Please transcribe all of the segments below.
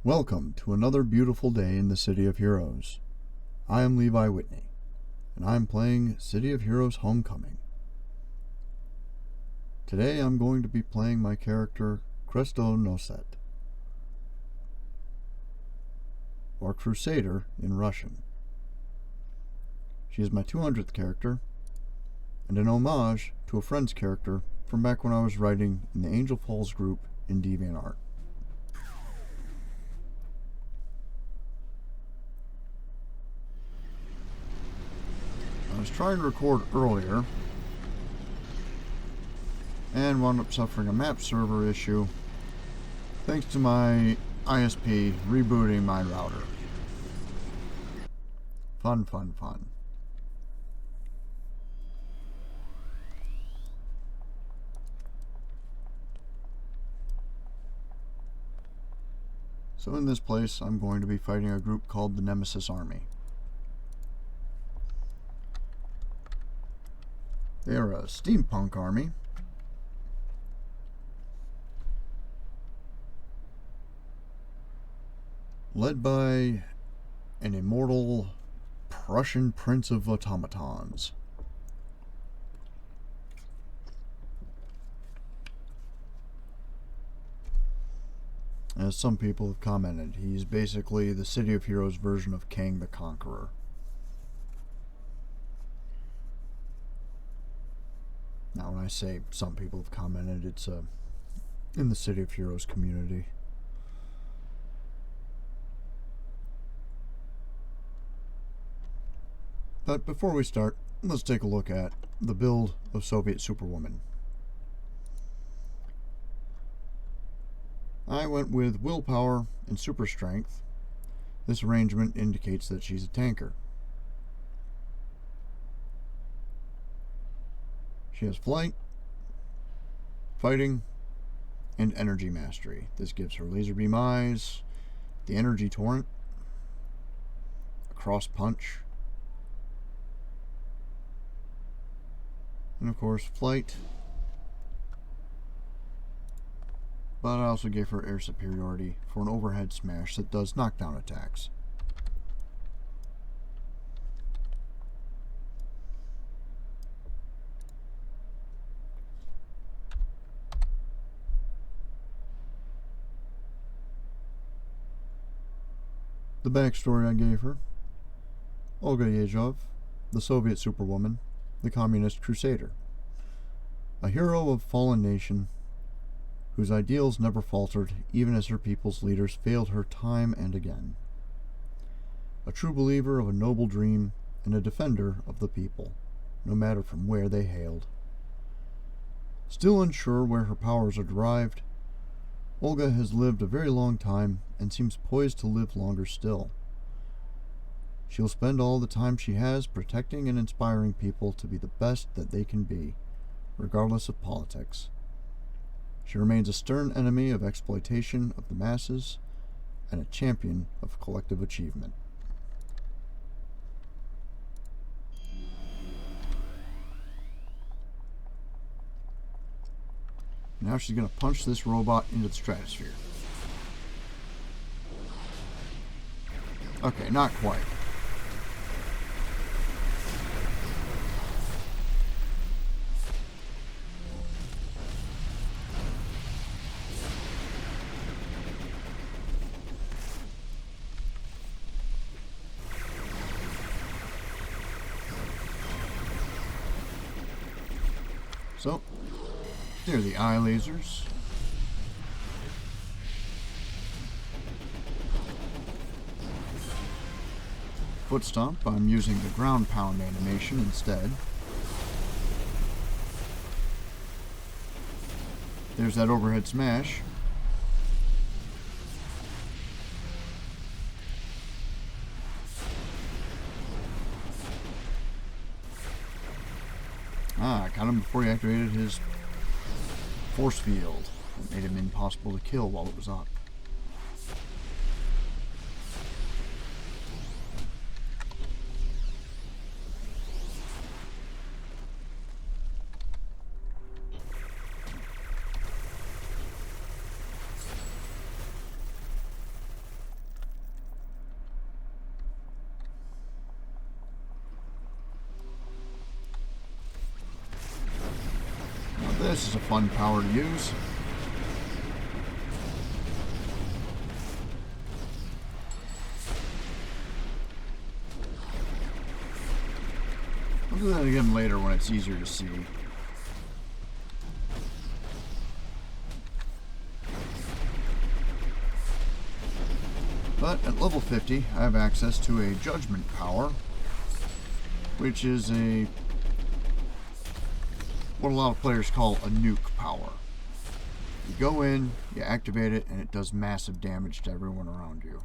Welcome to another beautiful day in the City of Heroes. I am Levi Whitney, and I am playing City of Heroes Homecoming. Today I'm going to be playing my character Krestonoset, or Crusader in Russian. She is my 200th character, and an homage to a friend's character from back when I was writing in the Angel-Falls group in DeviantArt. I was trying to record earlier and wound up suffering a map server issue thanks to my ISP rebooting my router. Fun. So in this place, I'm going to be fighting a group called the Nemesis Army. They are a steampunk army led by an immortal Prussian prince of automatons. As some people have commented, he's basically the City of Heroes version of Kang the Conqueror. Now, when I say some people have commented, it's in the City of Heroes community. But before we start, let's take a look at the build of Soviet Superwoman. I went with willpower and super strength. This arrangement indicates that she's a tanker. She has flight, fighting, and energy mastery. This gives her laser beam eyes, the energy torrent, a cross punch, and of course flight. But I also gave her air superiority for an overhead smash that does knockdown attacks. The backstory I gave her: Olga Yezhov, the Soviet Superwoman, the Communist Crusader. A hero of fallen nation whose ideals never faltered even as her people's leaders failed her time and again. A true believer of a noble dream and a defender of the people, no matter from where they hailed. Still unsure where her powers are derived, Olga has lived a very long time and seems poised to live longer still. She'll spend all the time she has protecting and inspiring people to be the best that they can be, regardless of politics. She remains a stern enemy of exploitation of the masses and a champion of collective achievement. Now she's going to punch this robot into the stratosphere. Okay, not quite. So, there are the eye lasers. Foot stomp, I'm using the ground pound animation instead. There's that overhead smash. I got him before he activated his force field. It made him impossible to kill while it was up. This is a fun power to use. I'll do that again later when it's easier to see. But at level 50, I have access to a judgment power, which is what a lot of players call a nuke power. You go in, you activate it, and it does massive damage to everyone around you.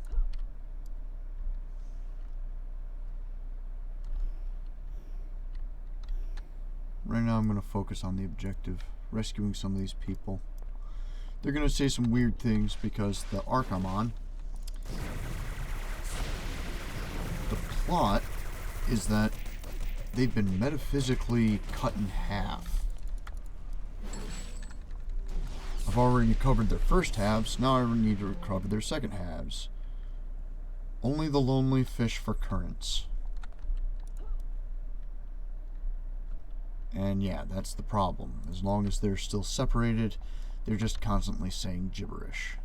Right now I'm going to focus on the objective, rescuing some of these people. They're going to say some weird things because the arc I'm on, the plot is that they've been metaphysically cut in half. I've already covered their first halves, now I need to cover their second halves. Only the lonely fish for currents. And yeah, that's the problem. As long as they're still separated, they're just constantly saying gibberish.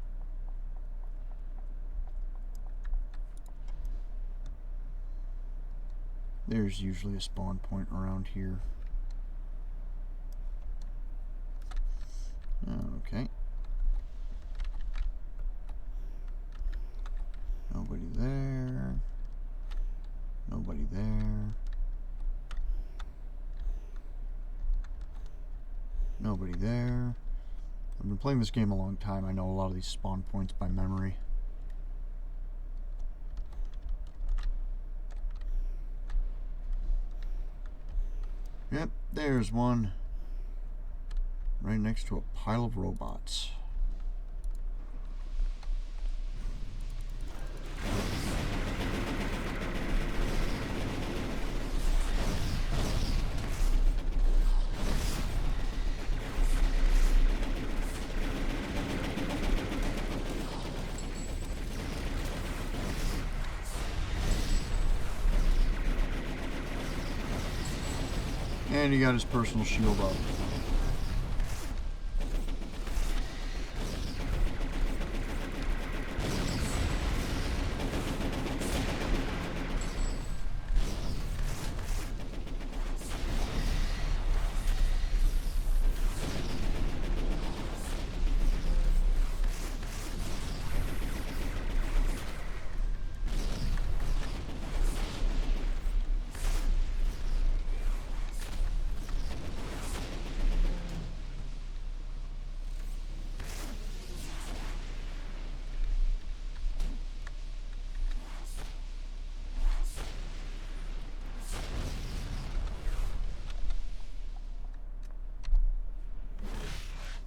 There's usually a spawn point around here. Okay. Nobody there. Nobody there. Nobody there. I've been playing this game a long time. I know a lot of these spawn points by memory. Yep, there's one. Right next to a pile of robots. And he got his personal shield up.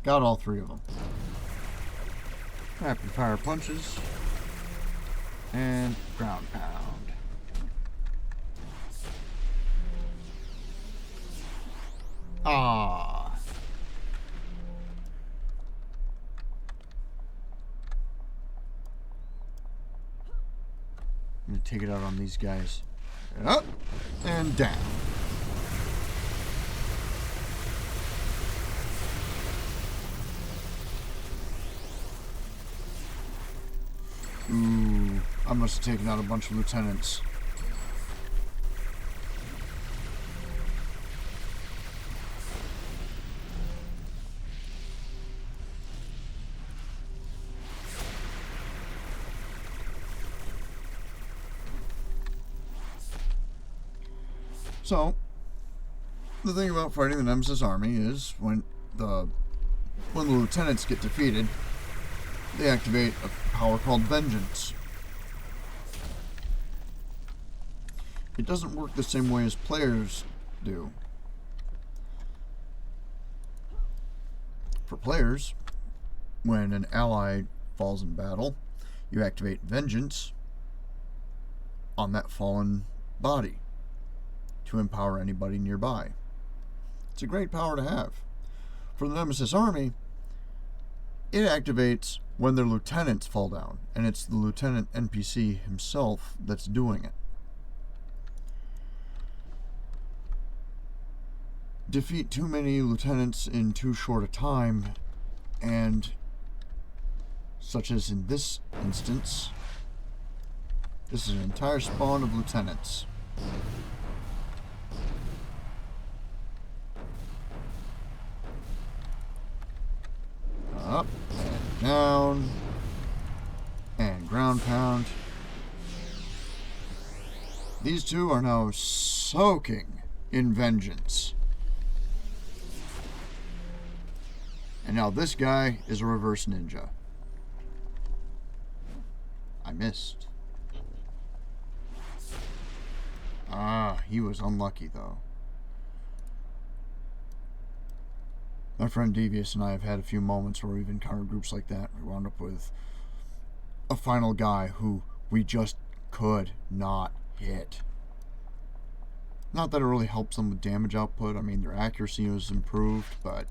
Got all three of them. Rapid fire punches. And ground pound. Ah. I'm gonna take it out on these guys. Up and down. Ooh, I must have taken out a bunch of lieutenants. So, the thing about fighting the Nemesis army is when the lieutenants get defeated, they activate a power called Vengeance. It doesn't work the same way as players do. For players, when an ally falls in battle, you activate Vengeance on that fallen body to empower anybody nearby. It's a great power to have. For the Nemesis army, it activates when their lieutenants fall down, and it's the lieutenant NPC himself that's doing it. defeat too many lieutenants in too short a time, and such as in this instance, this is an entire spawn of lieutenants. Up and down and ground pound. These two are now soaking in vengeance. And now this guy is a reverse ninja. I missed. Ah, he was unlucky though. My friend Devious and I have had a few moments where we've encountered groups like that. We wound up with a final guy who we just could not hit. Not that it really helps them with damage output. I mean, their accuracy was improved, but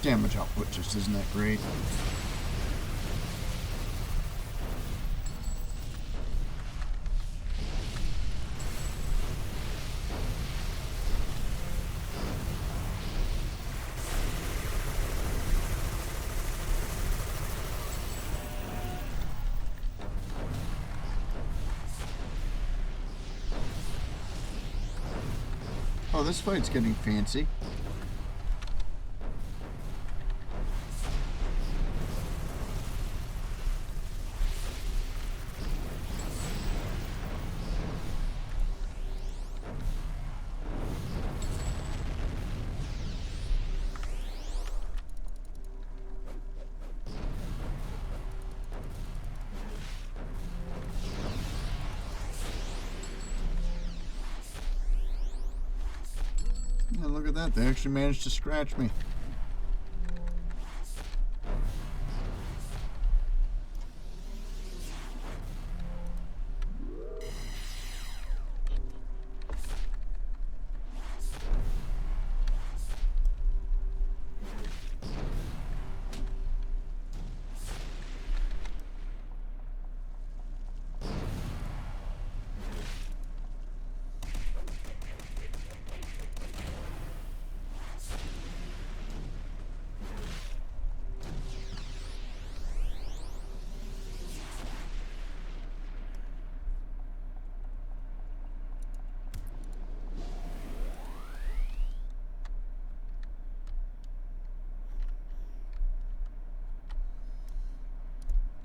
damage output just isn't that great. Oh, this fight's getting fancy. And look at that, they actually managed to scratch me.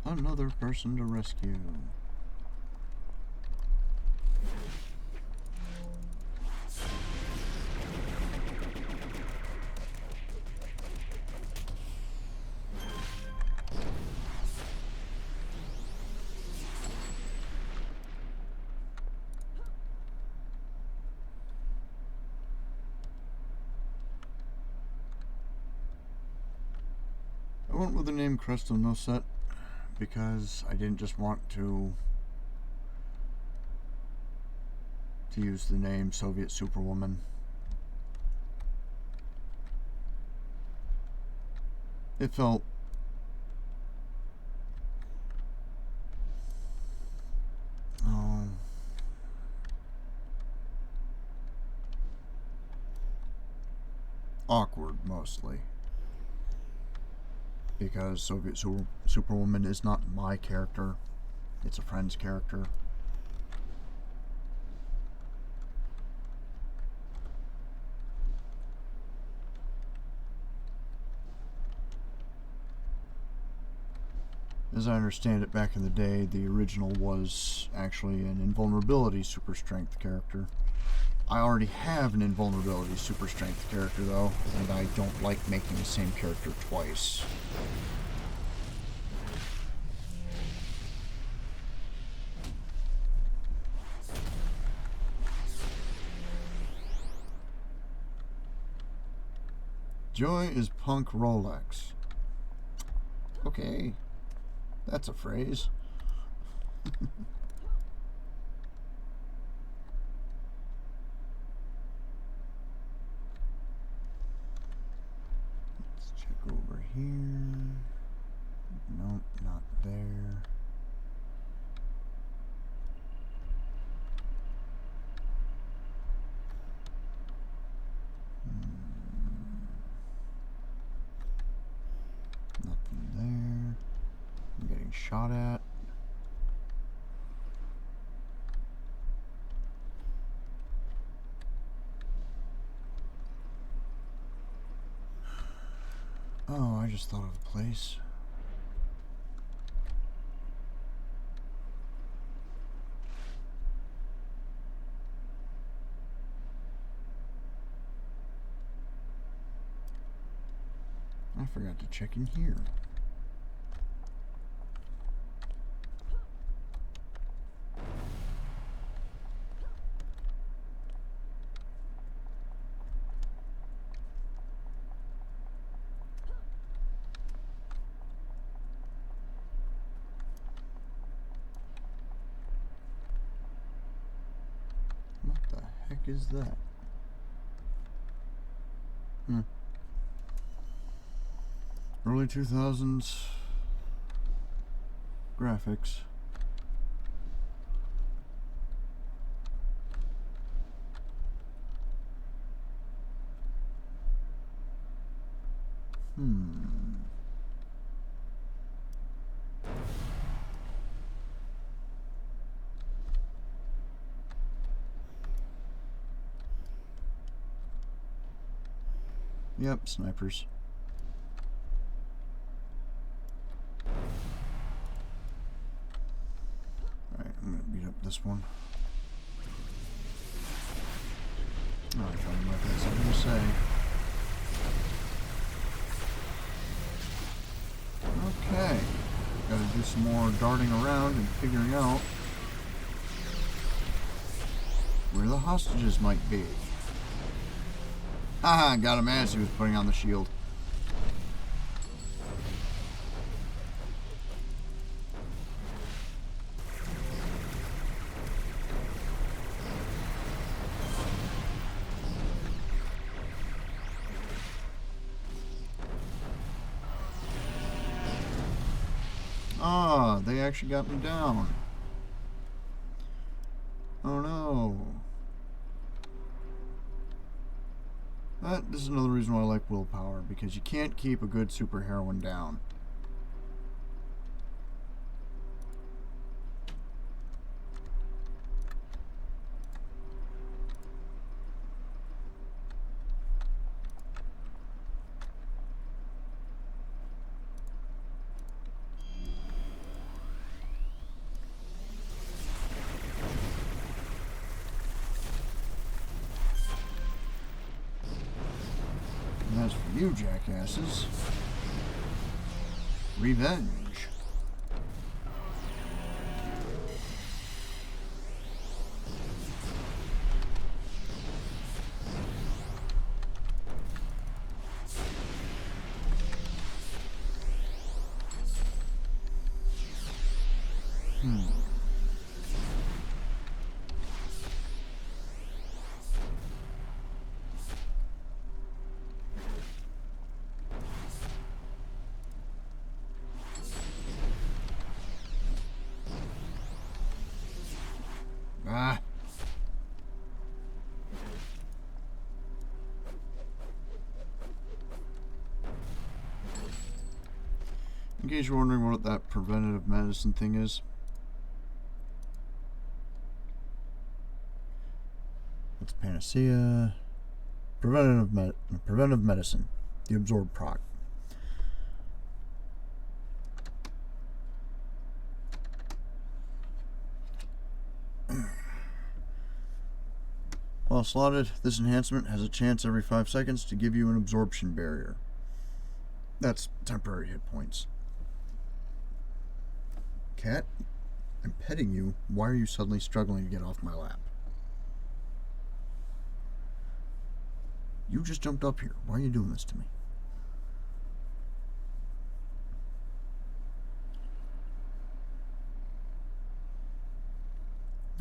Another person to rescue. I went with the name Krestonoset because I didn't just want to use the name Soviet Superwoman. It felt awkward mostly. Because Soviet Superwoman is not my character, it's a friend's character. As I understand it, back in the day, the original was actually an invulnerability super strength character. I already have an invulnerability super strength character though, and I don't like making the same character twice. Joy is punk Rolex. Okay, that's a phrase. Over here. shot at. Oh, I just thought of a place. I forgot to check in here. What the heck is that? Early 2000s graphics. Yep, snipers. Alright, I'm gonna beat up this one. Oh, I tried to mark that something to say. Okay. Gotta do some more darting around and figuring out where the hostages might be. Haha, got him as he was putting on the shield. Ah, they actually got me down. Oh no. This is another reason why I like willpower, because you can't keep a good superheroine down. As for you, jackasses, revenge. Ah. In case you're wondering what that preventative medicine thing is, it's panacea. Preventive medicine. The absorb proc. While slotted, this enhancement has a chance every 5 seconds to give you an absorption barrier. That's temporary hit points. Cat, I'm petting you. Why are you suddenly struggling to get off my lap? You just jumped up here. Why are you doing this to me?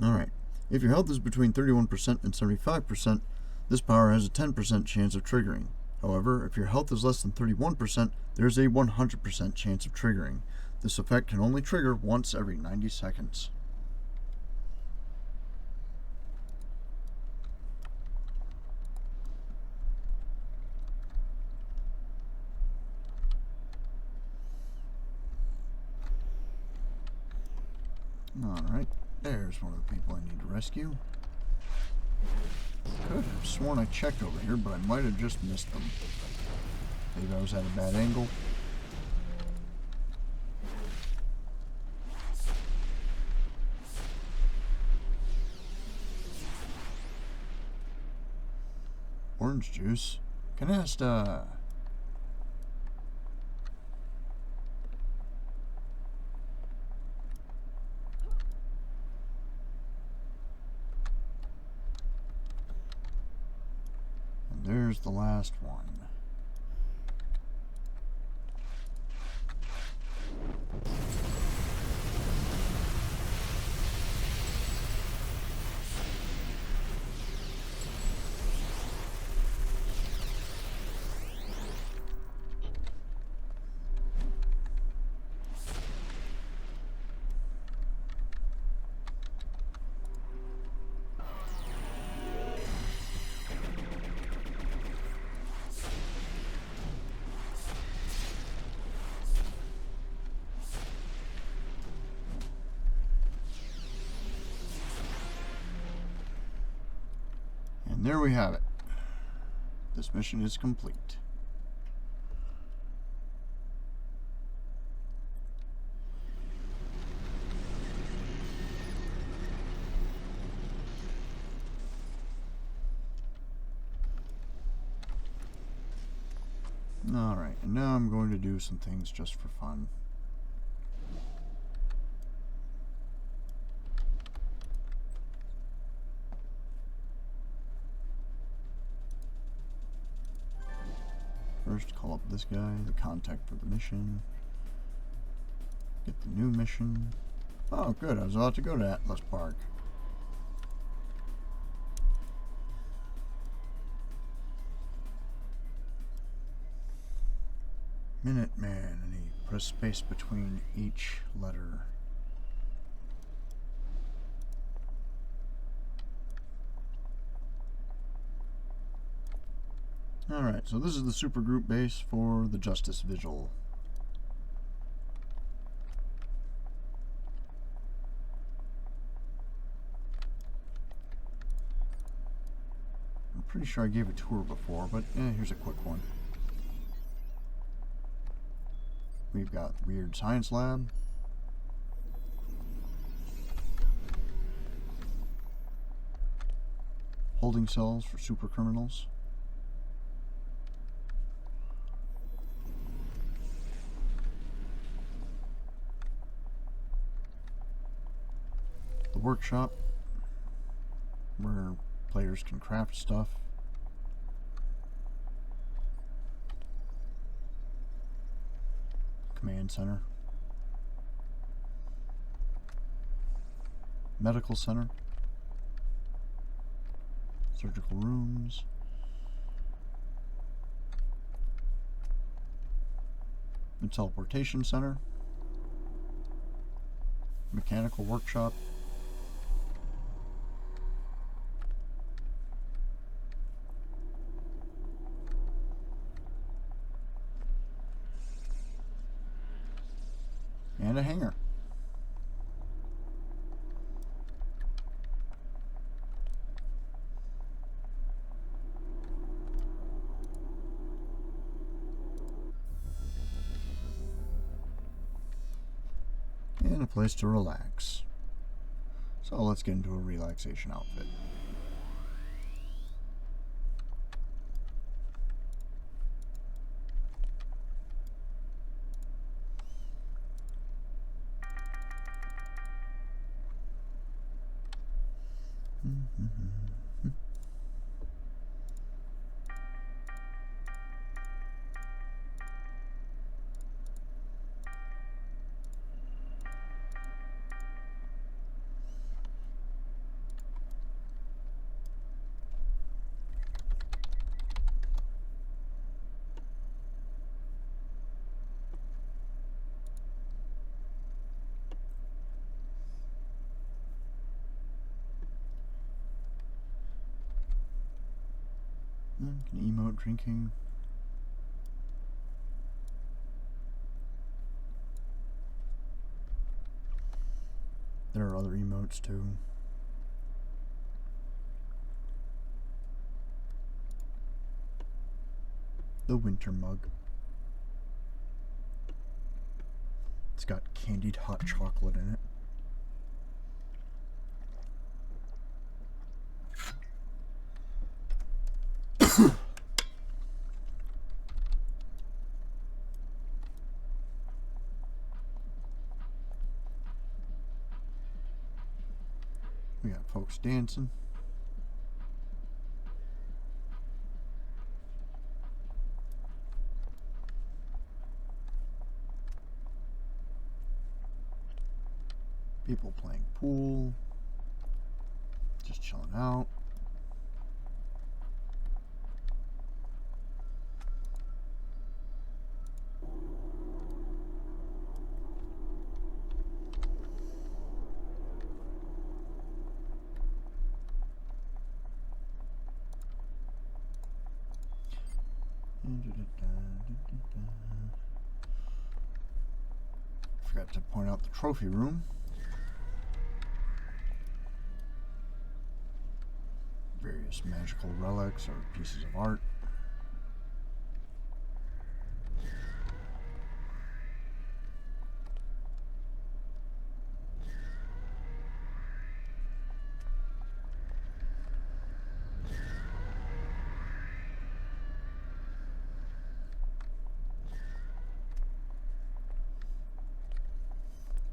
Alright. If your health is between 31% and 75%, this power has a 10% chance of triggering. However, if your health is less than 31%, there's a 100% chance of triggering. This effect can only trigger once every 90 seconds. Alright, there's one of the people I need to rescue. Could have sworn I checked over here, but I might have just missed them. Maybe I was at a bad angle. Orange juice? Canasta! And there's the last one. And there we have it. This mission is complete. Alright, and now I'm going to do some things just for fun. First, call up this guy, the contact for the mission. Get the new mission. Oh, good. I was about to go to Atlas Park. Minuteman, and he put a space between each letter. Alright, so this is the supergroup base for the Justice Vigil. I'm pretty sure I gave a tour before, but here's a quick one. We've got Weird Science Lab. Holding cells for super criminals. The workshop, where players can craft stuff. Command center. Medical center. Surgical rooms. The teleportation center. Mechanical workshop. And a hangar. And a place to relax. So let's get into a relaxation outfit. Can emote drinking. There are other emotes too. The winter mug. It's got candied hot chocolate in it. We got folks dancing. People playing pool. Just chilling out. Forgot to point out the trophy room. Various magical relics or pieces of art.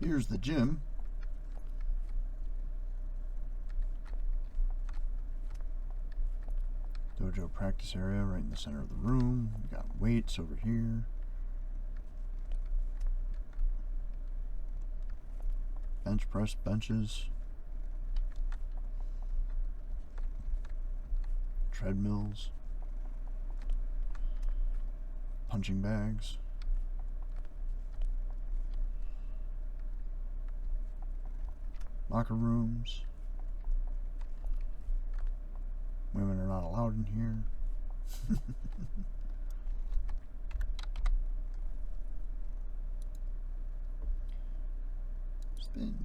Here's the gym. Dojo practice area right in the center of the room. We got weights over here. Bench press benches. Treadmills. Punching bags. Locker rooms. Women are not allowed in here. Spin.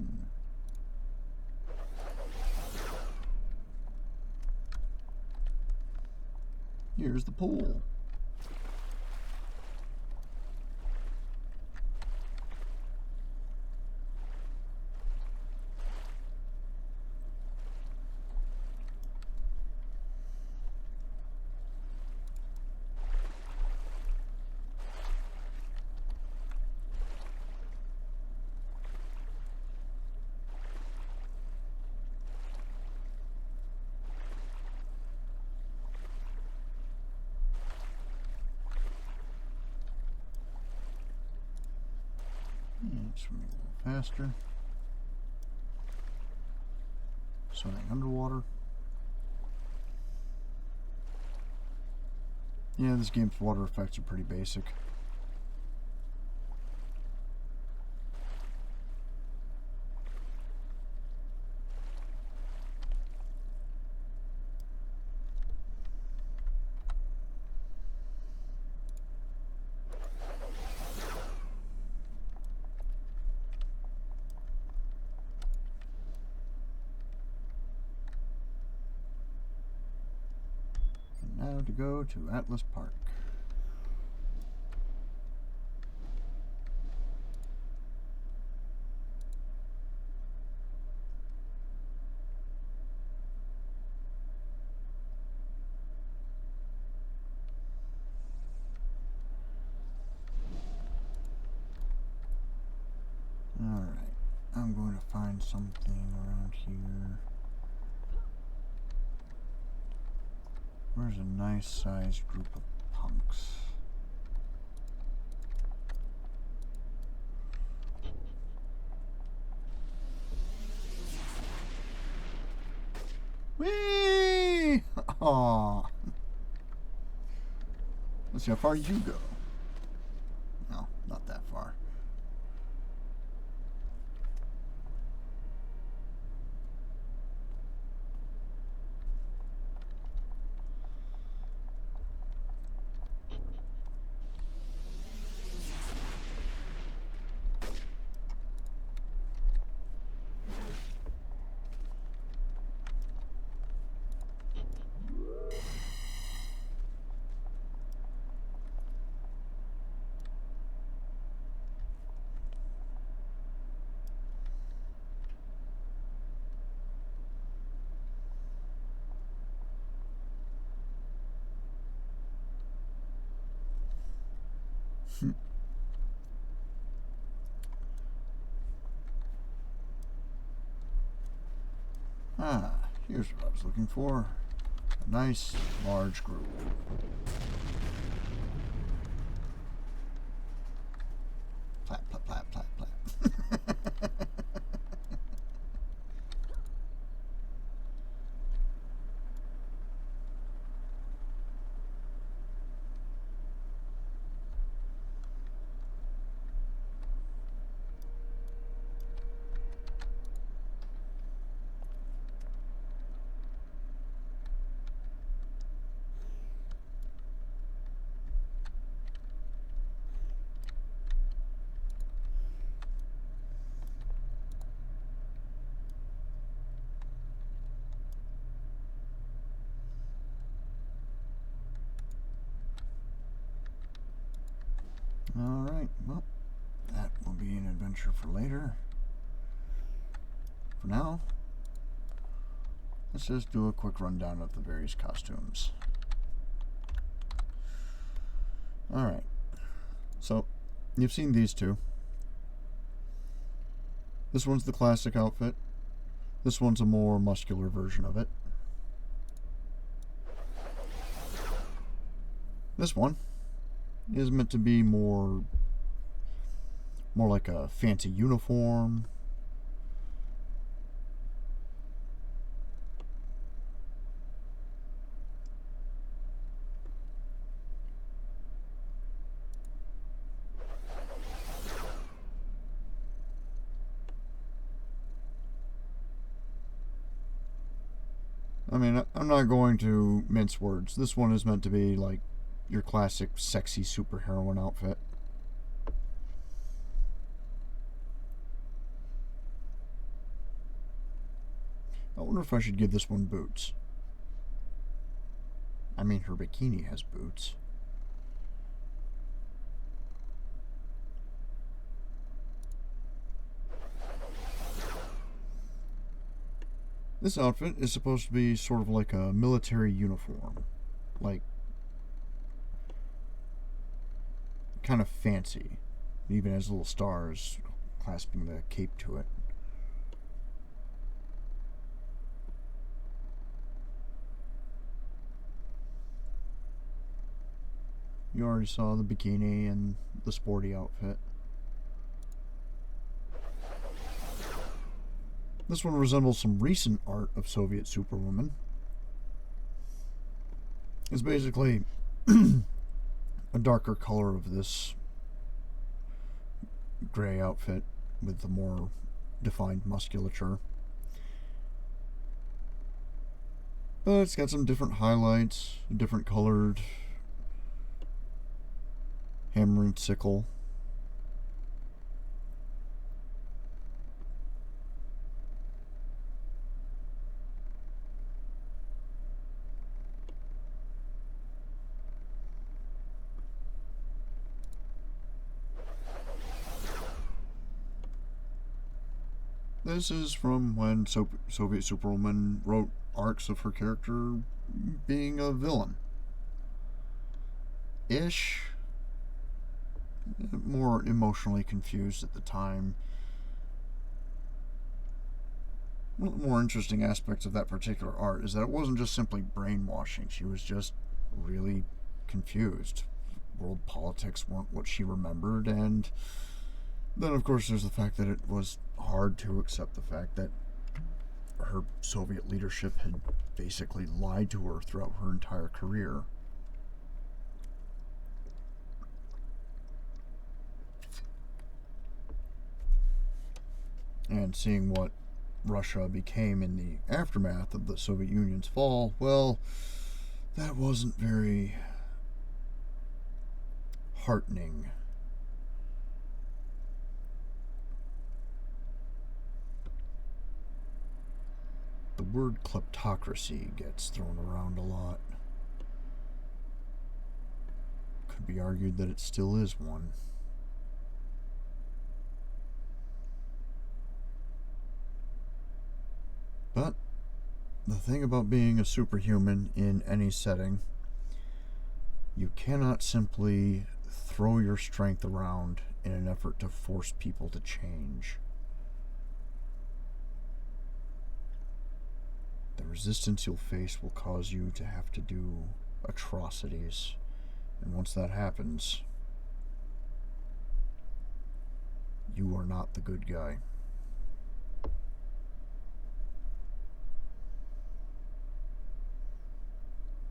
Here's the pool. Swimming a little faster. Swimming underwater. Yeah, this game's water effects are pretty basic. Now to go to Atlas Park. Alright, I'm going to find something around here. Where's a nice sized group of punks? Whee! Aww. Let's see how far you go. No, not that far. Here's what I was looking for. A nice, large group. Plap, plap, plap, plap, plap. Alright, well, that will be an adventure for later. For now, let's just do a quick rundown of the various costumes. Alright, so you've seen these two. This one's the classic outfit. This one's a more muscular version of it. This one is meant to be more like a fancy uniform. I mean, I'm not going to mince words. This one is meant to be like your classic sexy superheroine outfit. I wonder if I should give this one boots. I mean, her bikini has boots. This outfit is supposed to be sort of like a military uniform. Like, kind of fancy. It even has little stars clasping the cape to it. You already saw the bikini and the sporty outfit. This one resembles some recent art of Soviet Superwoman. It's basically a darker color of this gray outfit with the more defined musculature. But it's got some different highlights, different colored hammer and sickle. This is from when Soviet Superwoman wrote arcs of her character being a villain-ish. More emotionally confused at the time. One of the more interesting aspects of that particular art is that it wasn't just simply brainwashing. She was just really confused. World politics weren't what she remembered, and then of course there's the fact that it was hard to accept the fact that her Soviet leadership had basically lied to her throughout her entire career. And seeing what Russia became in the aftermath of the Soviet Union's fall, well, that wasn't very heartening. The word kleptocracy gets thrown around a lot. Could be argued that it still is one. But the thing about being a superhuman in any setting, you cannot simply throw your strength around in an effort to force people to change. The resistance you'll face will cause you to have to do atrocities. And once that happens, you are not the good guy.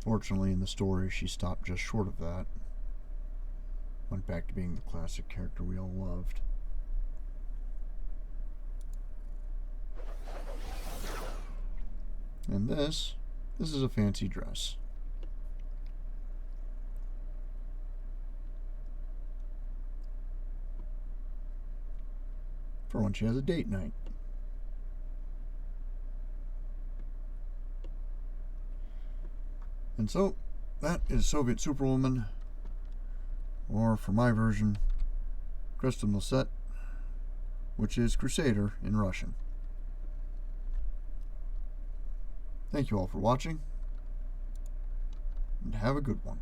Fortunately, in the story, she stopped just short of that. Went back to being the classic character we all loved. And this is a fancy dress. For when she has a date night. And so, that is Soviet Superwoman, or for my version, Krestonoset, which is Crusader in Russian. Thank you all for watching, and have a good one.